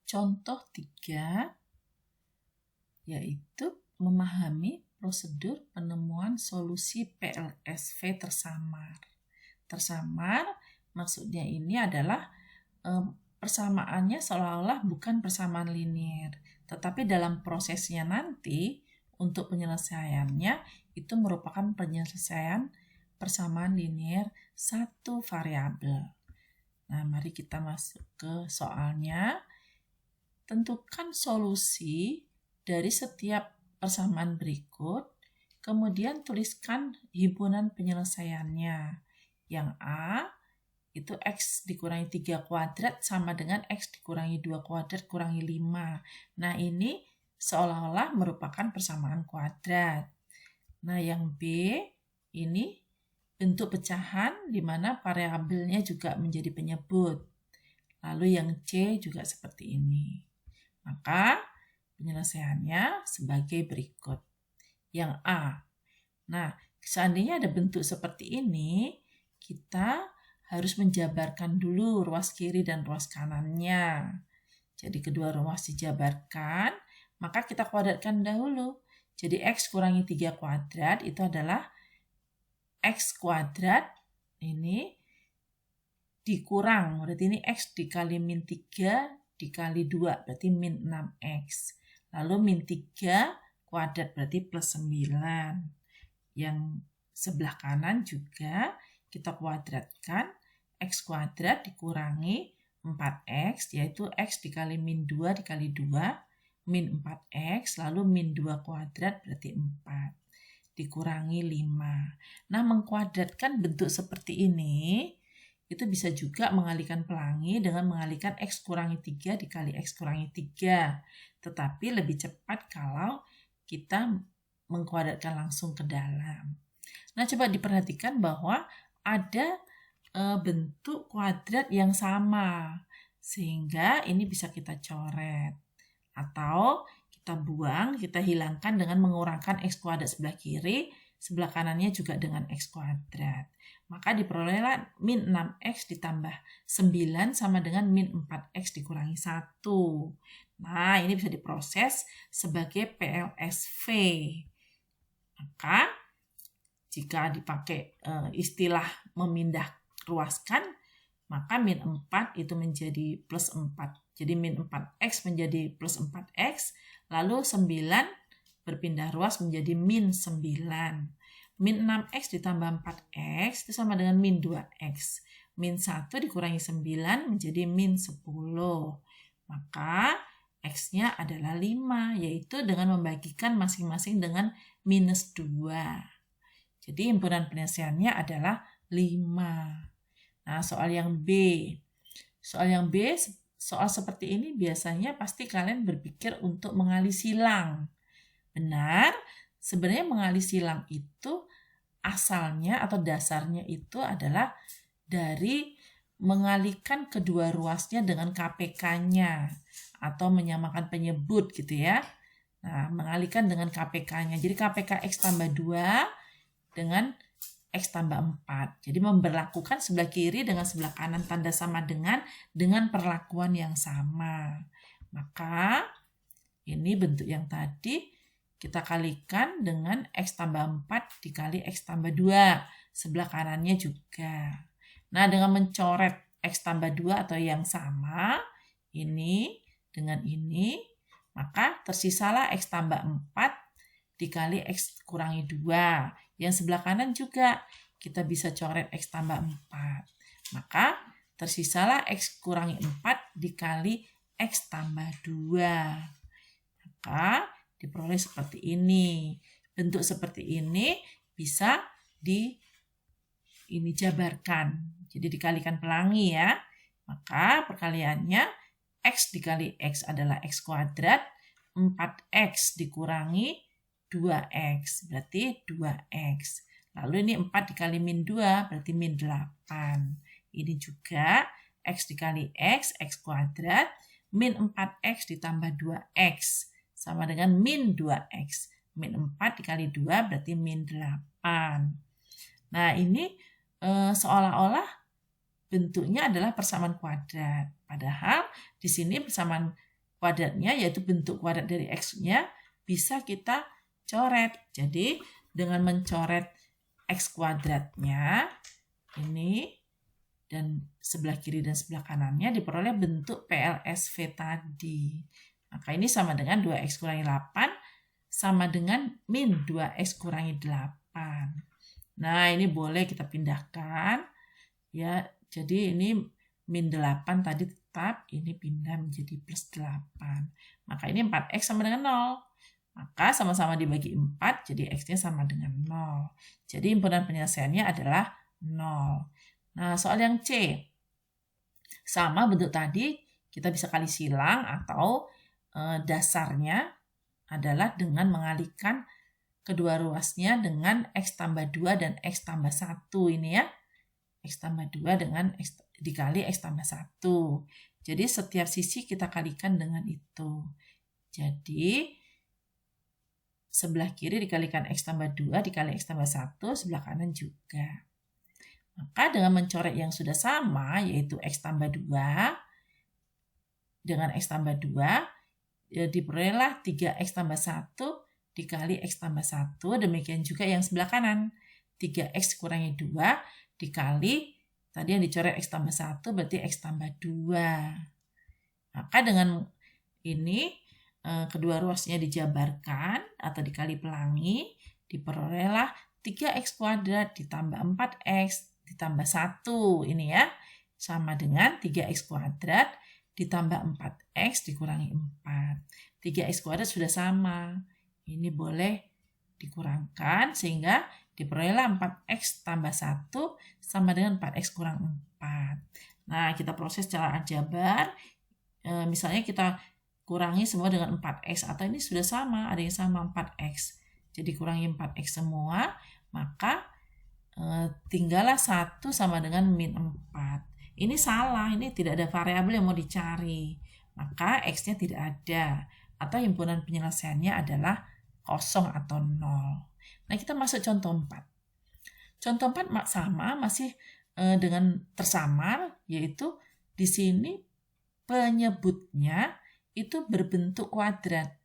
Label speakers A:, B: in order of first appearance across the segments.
A: contoh 3, yaitu memahami prosedur penemuan solusi PLSV tersamar. Tersamar maksudnya ini adalah persamaannya seolah-olah bukan persamaan linear, tetapi dalam prosesnya nanti untuk penyelesaiannya itu merupakan penyelesaian persamaan linear satu variabel. Nah, mari kita masuk ke soalnya. Tentukan solusi dari setiap persamaan berikut, kemudian tuliskan himpunan penyelesaiannya. Yang A itu X dikurangi 3 kuadrat sama dengan X dikurangi 2 kuadrat kurangi 5. Nah, ini seolah-olah merupakan persamaan kuadrat. Nah, yang B ini bentuk pecahan di mana variabelnya juga menjadi penyebut. Lalu yang C juga seperti ini. Maka penyelesaiannya sebagai berikut. Yang A. Nah, seandainya ada bentuk seperti ini, kita harus menjabarkan dulu ruas kiri dan ruas kanannya. Jadi kedua ruas dijabarkan, maka kita kuadratkan dahulu. Jadi X kurangi 3 kuadrat itu adalah X kuadrat ini dikurang, berarti ini X dikali min 3 dikali 2, berarti min 6X. Lalu min 3 kuadrat berarti plus 9. Yang sebelah kanan juga kita kuadratkan, X kuadrat dikurangi 4X, yaitu X dikali min 2 dikali 2, min 4X, lalu min 2 kuadrat berarti 4, dikurangi 5. Nah, mengkuadratkan bentuk seperti ini, itu bisa juga mengalihkan pelangi dengan mengalihkan X kurangi 3 dikali X kurangi 3. Tetapi lebih cepat kalau kita mengkuadratkan langsung ke dalam. Nah, coba diperhatikan bahwa ada bentuk kuadrat yang sama. Sehingga ini bisa kita coret. Atau kita buang, kita hilangkan dengan mengurangkan X kuadrat sebelah kiri, sebelah kanannya juga dengan X kuadrat. Maka diperolehlah min 6X ditambah 9 sama dengan min 4X dikurangi 1. Nah, ini bisa diproses sebagai PLSV. Maka, jika dipakai istilah memindah ruaskan, maka min 4 itu menjadi plus 4. Jadi min 4X menjadi plus 4X, lalu 9 berpindah ruas menjadi min 9. Min 6X ditambah 4X itu sama dengan min 2X. Min 1 dikurangi 9 menjadi min 10. Maka X-nya adalah 5, yaitu dengan membagikan masing-masing dengan minus 2. Jadi himpunan penyelesaiannya adalah 5. Nah, soal yang B. Soal yang B, soal seperti ini biasanya pasti kalian berpikir untuk mengalih silang. Benar? Sebenarnya mengalih silang itu asalnya atau dasarnya itu adalah dari mengalihkan kedua ruasnya dengan KPK-nya atau menyamakan penyebut gitu ya. Nah, mengalihkan dengan KPK-nya. Jadi KPK X tambah 2 dengan X tambah 4. Jadi memberlakukan sebelah kiri dengan sebelah kanan tanda sama dengan perlakuan yang sama. Maka ini bentuk yang tadi kita kalikan dengan X tambah 4 dikali X tambah 2. Sebelah kanannya juga. Nah, dengan mencoret X tambah 2 atau yang sama, ini dengan ini, maka tersisalah X tambah 4 dikali X kurangi 2. Yang sebelah kanan juga kita bisa coret X tambah 4. Maka tersisalah X kurangi 4 dikali X tambah 2. Maka diperoleh seperti ini. Bentuk seperti ini bisa jabarkan. Jadi dikalikan pelangi ya. Maka perkaliannya X dikali X adalah X kuadrat. 4X dikurangi 2X. Berarti 2X. Lalu ini 4 dikali min 2 berarti min 8. Ini juga X dikali X, X kuadrat. Min 4X ditambah 2X. Sama dengan min 2X. Min 4 dikali 2 berarti min 8. Nah, ini seolah-olah bentuknya adalah persamaan kuadrat. Padahal di sini persamaan kuadratnya, yaitu bentuk kuadrat dari X-nya, bisa kita coret. Jadi dengan mencoret X kuadratnya, ini, dan sebelah kiri dan sebelah kanannya diperoleh bentuk PLSV tadi. Maka ini sama dengan 2X kurangi 8 sama dengan min 2X kurangi 8. Nah, ini boleh kita pindahkan. Ya, jadi ini min 8 tadi tetap, ini pindah menjadi plus 8. Maka ini 4X sama dengan 0. Maka sama-sama dibagi 4, jadi X-nya sama dengan 0. Jadi himpunan penyelesaiannya adalah 0. Nah, soal yang C. Sama bentuk tadi, kita bisa kali silang atau dasarnya adalah dengan mengalihkan kedua ruasnya dengan X tambah 2 dan X tambah 1 ini ya. X tambah 2 dengan X dikali X tambah 1. Jadi setiap sisi kita kalikan dengan itu. Jadi sebelah kiri dikalikan X tambah 2 dikali X tambah 1, sebelah kanan juga. Maka dengan mencoret yang sudah sama, yaitu X tambah 2 dengan X tambah 2, diperolehlah 3X tambah 1 dikali X tambah 1. Demikian juga yang sebelah kanan. 3X kurangi 2 dikali, tadi yang dicoret X tambah 1, berarti X tambah 2. Maka dengan ini, kedua ruasnya dijabarkan atau dikali pelangi, diperolehlah 3X kuadrat ditambah 4X ditambah 1 ini ya, sama dengan 3X kuadrat ditambah 4X dikurangi 4. 3X kuadrat sudah sama. Ini boleh dikurangkan sehingga diperolehlah 4X tambah 1 sama dengan 4X kurang 4. Nah, kita proses secara aljabar. Misalnya kita kurangi semua dengan 4X, atau ini sudah sama, ada yang sama 4X. Jadi kurangi 4X semua, maka tinggallah 1 sama dengan min 4. Ini salah, ini tidak ada variabel yang mau dicari. Maka X-nya tidak ada. Atau himpunan penyelesaiannya adalah 0 atau 0. Nah, kita masuk contoh 4. Contoh 4 sama, masih dengan tersamar, yaitu di sini penyebutnya itu berbentuk kuadrat.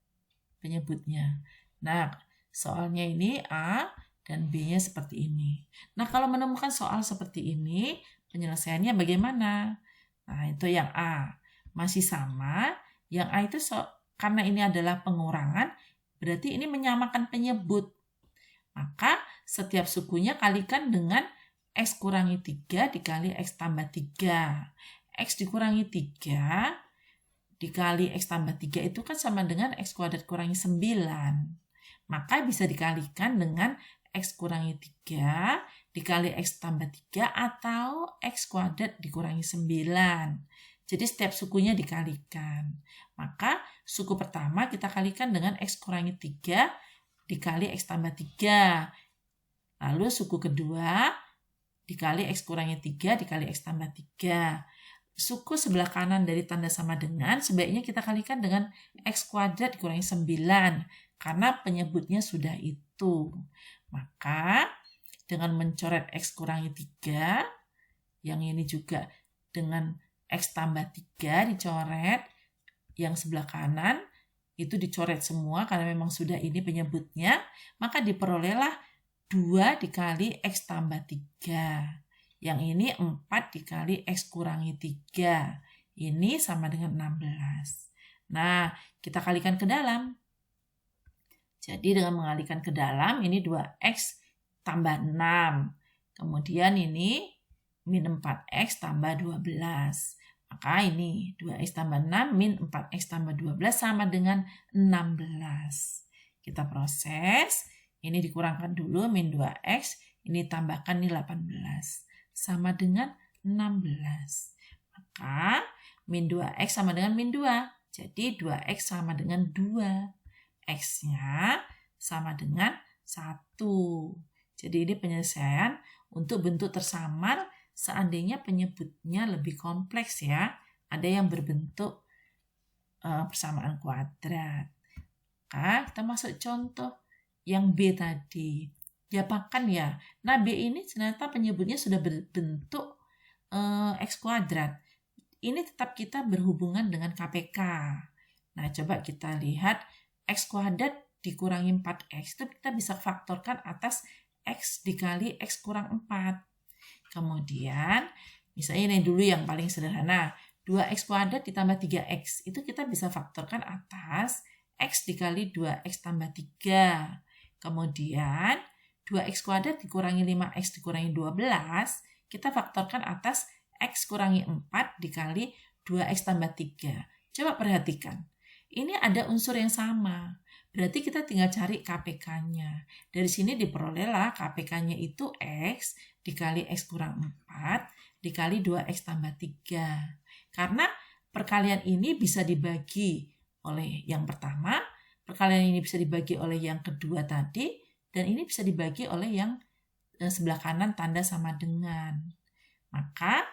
A: Penyebutnya. Nah, soalnya ini A dan B-nya seperti ini. Nah, kalau menemukan soal seperti ini, penyelesaiannya bagaimana? Nah, itu yang A. Masih sama. Yang A itu karena ini adalah pengurangan, berarti ini menyamakan penyebut. Maka setiap sukunya kalikan dengan X kurangi 3 dikali X tambah 3. X dikurangi 3 dikali X tambah 3 itu kan sama dengan X kuadrat kurangi 9. Maka bisa dikalikan dengan X kurangi 3 dikali X tambah 3 atau X kuadrat dikurangi 9. Jadi setiap sukunya dikalikan. Maka suku pertama kita kalikan dengan X kurangi 3 dikali X tambah 3. Lalu suku kedua dikali X kurangi 3 dikali X tambah 3. Suku sebelah kanan dari tanda sama dengan sebaiknya kita kalikan dengan X kuadrat dikurangi 9. Karena penyebutnya sudah itu. Maka dengan mencoret X kurangi 3, yang ini juga dengan X tambah 3 dicoret, yang sebelah kanan itu dicoret semua karena memang sudah ini penyebutnya, maka diperolehlah 2 dikali X tambah 3. Yang ini 4 dikali X kurangi 3. Ini sama dengan 16. Nah, kita kalikan ke dalam. Jadi dengan mengalihkan ke dalam, ini 2X tambah 6. Kemudian ini min 4X tambah 12. Maka ini 2X tambah 6 min 4X tambah 12 sama dengan 16. Kita proses. Ini dikurangkan dulu min 2X. Ini tambahkan ini 18. Sama dengan 16. Maka min 2X sama dengan min 2. Jadi 2X sama dengan 2. X-nya sama dengan 1. Jadi ini penyelesaian untuk bentuk tersamar seandainya penyebutnya lebih kompleks ya. Ada yang berbentuk persamaan kuadrat. Maka kita masuk contoh yang B tadi. Diapakan ya? Nah, B ini ternyata penyebutnya sudah berbentuk X kuadrat. Ini tetap kita berhubungan dengan KPK. Nah, coba kita lihat X kuadrat dikurangi 4X itu kita bisa faktorkan atas X dikali X kurang 4. Kemudian, misalnya ini dulu yang paling sederhana, 2X kuadrat ditambah 3X. Itu kita bisa faktorkan atas X dikali 2X tambah 3. Kemudian, 2X kuadrat dikurangi 5X dikurangi 12, kita faktorkan atas X kurangi 4 dikali 2X tambah 3. Coba perhatikan, ini ada unsur yang sama. Berarti kita tinggal cari KPK-nya. Dari sini diperolehlah KPK-nya itu X dikali X kurang 4 dikali 2X tambah 3. Karena perkalian ini bisa dibagi oleh yang pertama, perkalian ini bisa dibagi oleh yang kedua tadi, dan ini bisa dibagi oleh yang sebelah kanan tanda sama dengan. Maka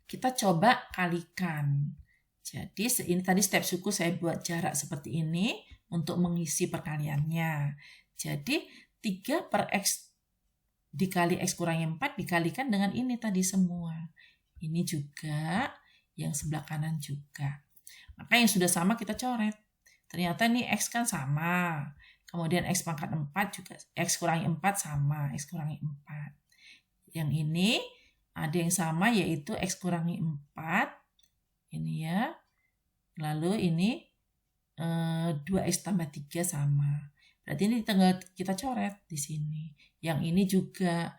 A: kita coba kalikan. Jadi ini tadi step suku saya buat jarak seperti ini untuk mengisi perkaliannya. Jadi 3 per X dikali X kurangi 4 dikalikan dengan ini tadi semua. Ini juga, yang sebelah kanan juga. Maka yang sudah sama kita coret. Ternyata ini X kan sama. Kemudian X pangkat 4 juga, X kurangi 4 sama, X kurangi 4. Yang ini ada yang sama yaitu X kurangi 4. Ini ya. Lalu ini 2X tambah 3 sama. Berarti ini tinggal kita coret di sini. Yang ini juga.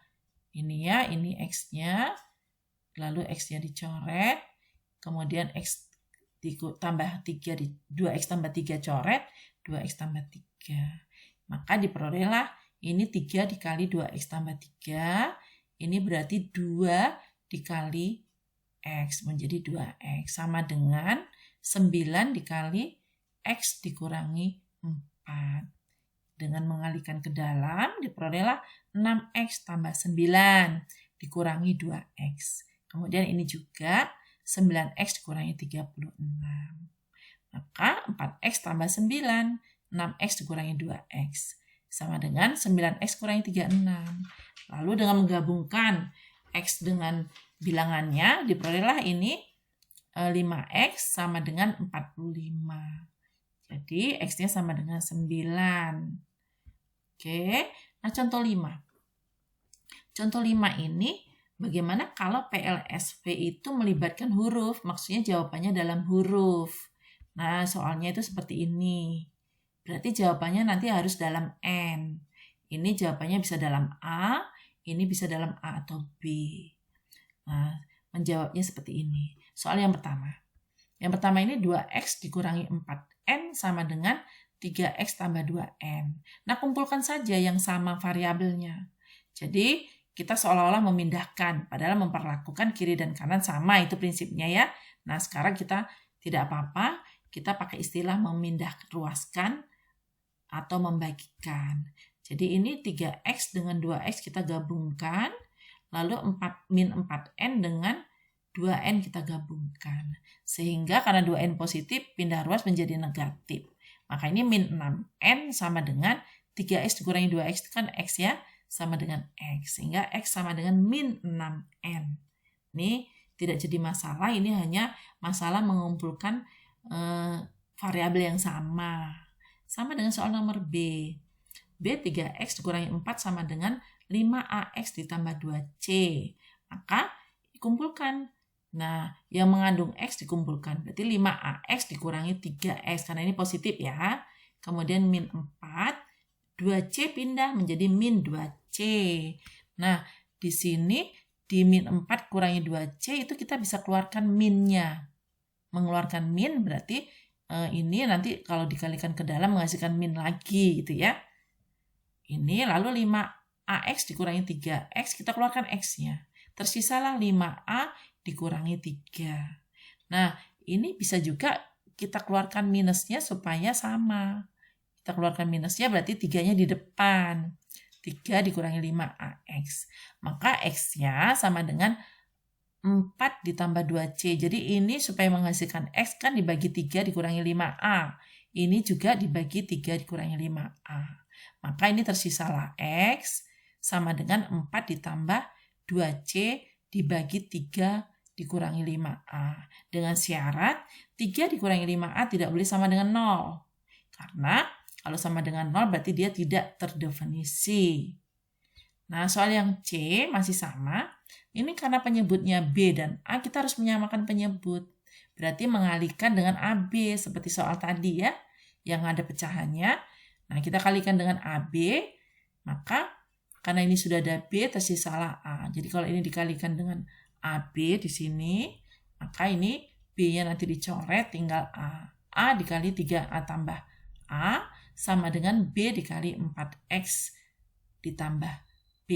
A: Ini ya, ini X-nya. Lalu X-nya dicoret. Kemudian X tambah 3, 2X tambah 3 coret. 2X tambah 3. Maka diperolehlah ini 3 dikali 2X tambah 3. Ini berarti 2 dikali X menjadi 2X sama dengan 9 dikali X dikurangi 4. Dengan mengalihkan ke dalam diperolehlah 6X tambah 9 dikurangi 2X. Kemudian ini juga 9X dikurangi 36. Maka 4X tambah 9, 6X dikurangi 2X. Sama dengan 9X kurangi 36. Lalu dengan menggabungkan X dengan bilangannya, diperolehlah ini 5X sama dengan 45. Jadi X-nya sama dengan 9. Oke, nah contoh 5. Contoh 5 ini, bagaimana kalau PLSV itu melibatkan huruf? Maksudnya jawabannya dalam huruf. Nah, soalnya itu seperti ini. Berarti jawabannya nanti harus dalam N. Ini jawabannya bisa dalam A, ini bisa dalam A atau B. Nah, menjawabnya seperti ini. Soal yang pertama. Yang pertama ini 2X dikurangi 4N sama dengan 3X tambah 2N. Nah, kumpulkan saja yang sama variabelnya. Jadi, kita seolah-olah memindahkan, padahal memperlakukan kiri dan kanan sama, itu prinsipnya ya. Nah, sekarang kita tidak apa-apa, kita pakai istilah memindah ruaskan atau membagikan. Jadi ini 3X dengan 2X kita gabungkan, lalu min 4N dengan 2N kita gabungkan. Sehingga karena 2N positif, pindah ruas menjadi negatif. Maka ini min 6N sama dengan 3X dikurangi 2X itu kan X ya, sama dengan X. Sehingga X sama dengan min 6N. Ini tidak jadi masalah, ini hanya masalah mengumpulkan variabel yang sama. Sama dengan soal nomor B. B 3X dikurangi 4 sama dengan 5AX ditambah 2C. Maka dikumpulkan. Nah, yang mengandung X dikumpulkan. Berarti 5AX dikurangi 3X. Karena ini positif ya. Kemudian min 4. 2C pindah menjadi min 2C. Nah, di sini di min 4 kurangi 2C itu kita bisa keluarkan minnya. Mengeluarkan min berarti ini nanti kalau dikalikan ke dalam menghasilkan min lagi gitu ya. Ini lalu 5AX dikurangi 3X, kita keluarkan X-nya. Tersisalah 5A dikurangi 3. Nah, ini bisa juga kita keluarkan minusnya supaya sama. Kita keluarkan minusnya berarti 3-nya di depan. 3 dikurangi 5AX. Maka X-nya sama dengan 4 ditambah 2C. Jadi ini supaya menghasilkan X kan dibagi 3 dikurangi 5A. Ini juga dibagi 3 dikurangi 5A. Maka ini tersisalah X sama dengan 4 ditambah 2C dibagi 3 dikurangi 5A. Dengan syarat 3 dikurangi 5A tidak boleh sama dengan 0. Karena kalau sama dengan 0 berarti dia tidak terdefinisi. Nah, soal yang C masih sama. Ini karena penyebutnya B dan A, kita harus menyamakan penyebut. Berarti mengalihkan dengan AB, seperti soal tadi ya, yang ada pecahannya. Nah, kita kalikan dengan AB, maka karena ini sudah ada B, tersisalah A. Jadi kalau ini dikalikan dengan AB di sini, maka ini B-nya nanti dicoret, tinggal A. A dikali 3A tambah A, sama dengan B dikali 4X ditambah B.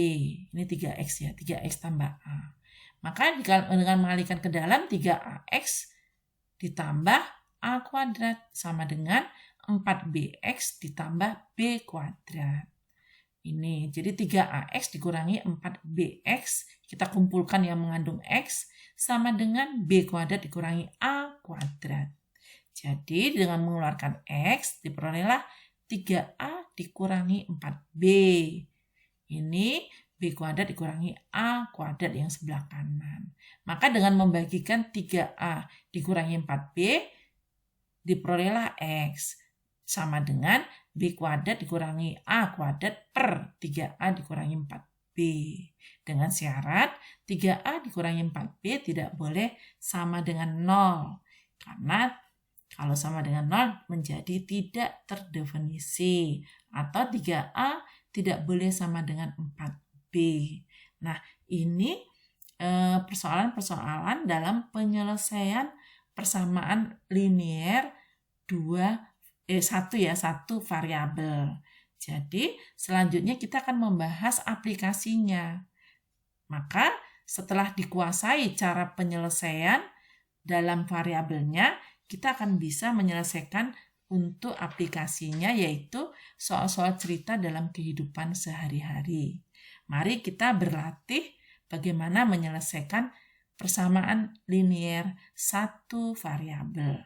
A: Ini 3X ya, 3X tambah A. Maka dengan mengalihkan ke dalam 3AX ditambah A kuadrat sama dengan 4BX ditambah B kuadrat. Ini, jadi 3AX dikurangi 4BX, kita kumpulkan yang mengandung X, sama dengan B kuadrat dikurangi A kuadrat. Jadi dengan mengeluarkan X, diperolehlah 3A dikurangi 4B. Ini B kuadrat dikurangi A kuadrat yang sebelah kanan. Maka dengan membagikan 3A dikurangi 4B, diperolehlah X. Sama dengan B kuadrat dikurangi A kuadrat per 3A dikurangi 4B. Dengan syarat 3A dikurangi 4B tidak boleh sama dengan 0. Karena kalau sama dengan 0 menjadi tidak terdefinisi. Atau 3A tidak boleh sama dengan 4B. Nah, ini persoalan-persoalan dalam penyelesaian persamaan linear satu variabel. Jadi, selanjutnya kita akan membahas aplikasinya. Maka, setelah dikuasai cara penyelesaian dalam variabelnya, kita akan bisa menyelesaikan untuk aplikasinya, yaitu soal-soal cerita dalam kehidupan sehari-hari. Mari kita berlatih bagaimana menyelesaikan persamaan linear satu variabel.